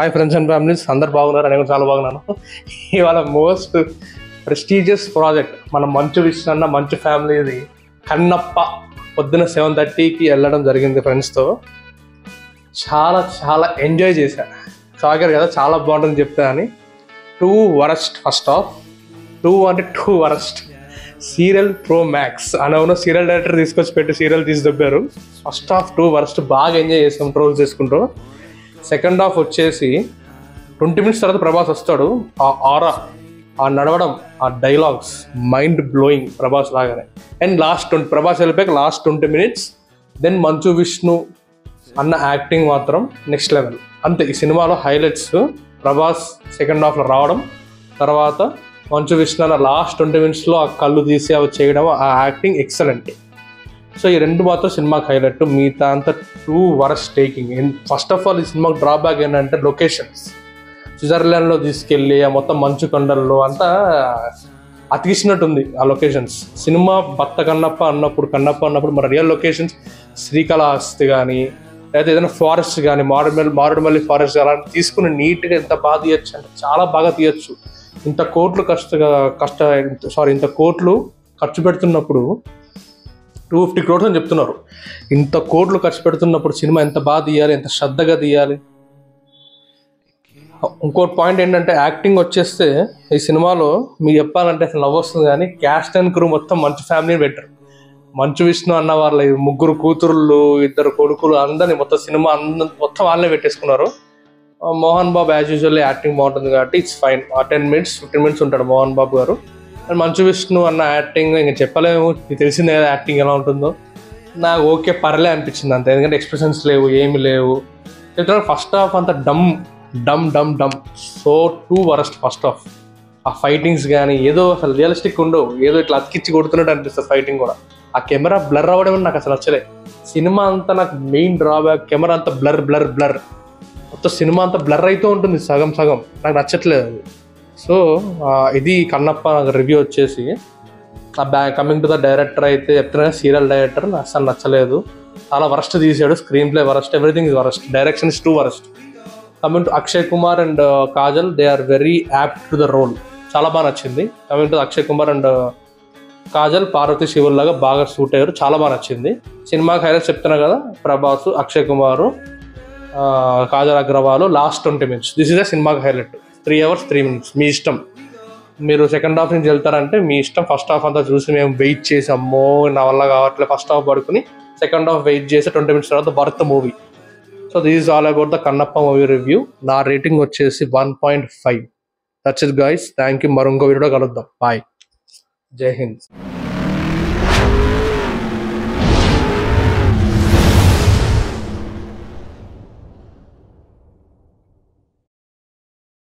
Hi friends and families, అందరు బాగున్నారు. నేను చాలా బాగున్నాను. ఇవాళ మోస్ట్ ప్రెస్టీజియస్ ప్రాజెక్ట్ మన మంచు విష్ణు అన్న మంచు ఫ్యామిలీది కన్నప్ప పొద్దున 7:30కి వెళ్ళడం జరిగింది ఫ్రెండ్స్తో. చాలా చాలా ఎంజాయ్ చేశాను. సాగర్ కదా చాలా బాగుంటుంది చెప్తా అని. 2 worst first of 2 worst serial pro max అనవును సీరియల్ డైరెక్టర్ తీసుకొచ్చి పెట్టి సీరియల్ తీసి దొబ్బారు. ఫస్ట్ హాఫ్ 2 వరస్ట్ బాగా ఎంజాయ్ చేస్తాం ట్రోల్స్ చేసుకుంటూ. సెకండ్ హాఫ్ వచ్చేసి 20 minutes తర్వాత ప్రభాస్ వస్తాడు. ఆ ఆరా, ఆ నడవడం, ఆ డైలాగ్స్ మైండ్ బ్లోయింగ్ ప్రభాస్ లాగానే. అండ్ ప్రభాస్ వెళ్ళిపోయాక last 20 minutes then Manchu Vishnu అన్న యాక్టింగ్ మాత్రం నెక్స్ట్ లెవెల్. అంతే ఈ సినిమాలో హైలైట్స్. ప్రభాస్ సెకండ్ హాఫ్లో రావడం, తర్వాత మంచు విష్ణు అన్న లాస్ట్ 20 minutesలో ఆ కళ్ళు తీసి అవి చేయడం, ఆ యాక్టింగ్ ఎక్సలెంట్. సో ఈ రెండు మాత్రం సినిమాకి హైలైట్. మిగతా అంతా 2 worst taking. First of all ఈ సినిమాకి డ్రాబ్యాక్ ఏంటంటే లొకేషన్స్. స్విట్జర్లాండ్లో తీసుకెళ్ళి ఆ మొత్తం మంచు కొండల్లో అంతా అతికిచ్చినట్టుంది ఆ లొకేషన్స్. సినిమా కన్నప్ప అన్నప్పుడు మన రియల్ లొకేషన్స్ శ్రీకాళహస్తి కానీ లేదా ఏదైనా ఫారెస్ట్ కానీ మారేడుమల్లి ఫారెస్ట్ అలా తీసుకుని నీట్గా ఎంత బాగా తీయచ్చు అంటే చాలా బాగా తీయచ్చు. ఇంత కోట్లు ఖర్చు పెడుతున్నప్పుడు 250 crores అని చెప్తున్నారు. ఇంత కోట్లు ఖర్చు పెడుతున్నప్పుడు సినిమా ఎంత బాగా తీయాలి, ఎంత శ్రద్ధగా తీయాలి. ఇంకోటి పాయింట్ ఏంటంటే యాక్టింగ్ వచ్చేస్తే ఈ సినిమాలో మీకు చెప్పాలంటే అసలు నవ్వు వస్తుంది. కానీ క్యాస్ట్ అండ్ క్రూ మొత్తం మంచు ఫ్యామిలీ బెటర్. మంచు విష్ణు అన్న వాళ్ళ 3 కూతురులు 2 కొడుకులు అందరినీ మొత్తం వాళ్ళనే పెట్టేసుకున్నారు. Mohan Babu as usually acting బాగుంటుంది కాబట్టి ఇట్స్ ఫైన్. 10 minutes 15 minutes ఉంటాడు మోహన్ బాబు గారు. అండ్ మంచు విష్ణు అన్న యాక్టింగ్ ఇంకా చెప్పలేము, తెలిసిందే కదా యాక్టింగ్ ఎలా ఉంటుందో. నాకు ఓకే పర్లే అనిపించింది అంతే, ఎందుకంటే ఎక్స్ప్రెషన్స్ లేవు, ఏమి లేవు. ఫస్ట్ హాఫ్ అంతా డమ్ సో 2 వరస్ట్ ఫస్ట్ హాఫ్. ఆ ఫైటింగ్స్ కానీ ఏదో అసలు రియలిస్టిక్ ఉండవు, ఏదో ఇట్లా అతికిచ్చి కొడుతున్నట్టు అనిపిస్తుంది ఫైటింగ్ కూడా. ఆ కెమెరా బ్లర్ అవ్వడం నాకు అసలు నచ్చలేదు. సినిమా అంతా నాకు మెయిన్ డ్రాబ్యాక్ కెమెరా అంతా బ్లర్ మొత్తం సినిమా అంతా బ్లర్ అవుతూ ఉంటుంది సగం నాకు నచ్చట్లేదు అది. సో ఇది కన్నప్ప రివ్యూ వచ్చేసి. కమింగ్ టు ద డైరెక్టర్ అయితే చెప్తున్నా, సీరియల్ డైరెక్టర్ అసలు నచ్చలేదు. చాలా వరస్ట్ తీసాడు. Screenplay worst, everything is worst, direction is 2 worst. Coming to Akshay Kumar and Kajal, they are very apt to the role. చాలా బాగా నచ్చింది. Coming to Akshay Kumar and Kajal Parvati శివుల్ లాగా బాగా సూట్ అయ్యారు, చాలా బాగా నచ్చింది. సినిమాకి హైలైట్స్ చెప్తున్నా కదా, Prabhas, Akshay Kumar, Kajal Agarwal, last 20 minutes. This is the సినిమాకి హైలైట్. 3 hours 3 minutes మీ ఇష్టం. మీరు సెకండ్ హాఫ్ నుంచి వెళ్తారంటే మీ ఇష్టం. ఫస్ట్ హాఫ్ అంతా చూసి మేము వెయిట్ చేసి అమ్మో నా వల్ల కావట్లేదు ఫస్ట్ హాఫ్ పడుకుని సెకండ్ హాఫ్ వెయిట్ చేసి 20 minutes తర్వాత birth movie. So this is all about the Kannappa movie review. నా రేటింగ్ వచ్చేసి 1.5. That's it guys, thank you. మరొక వీడియోలో కలుద్దాం. బాయ్, జై హింద్.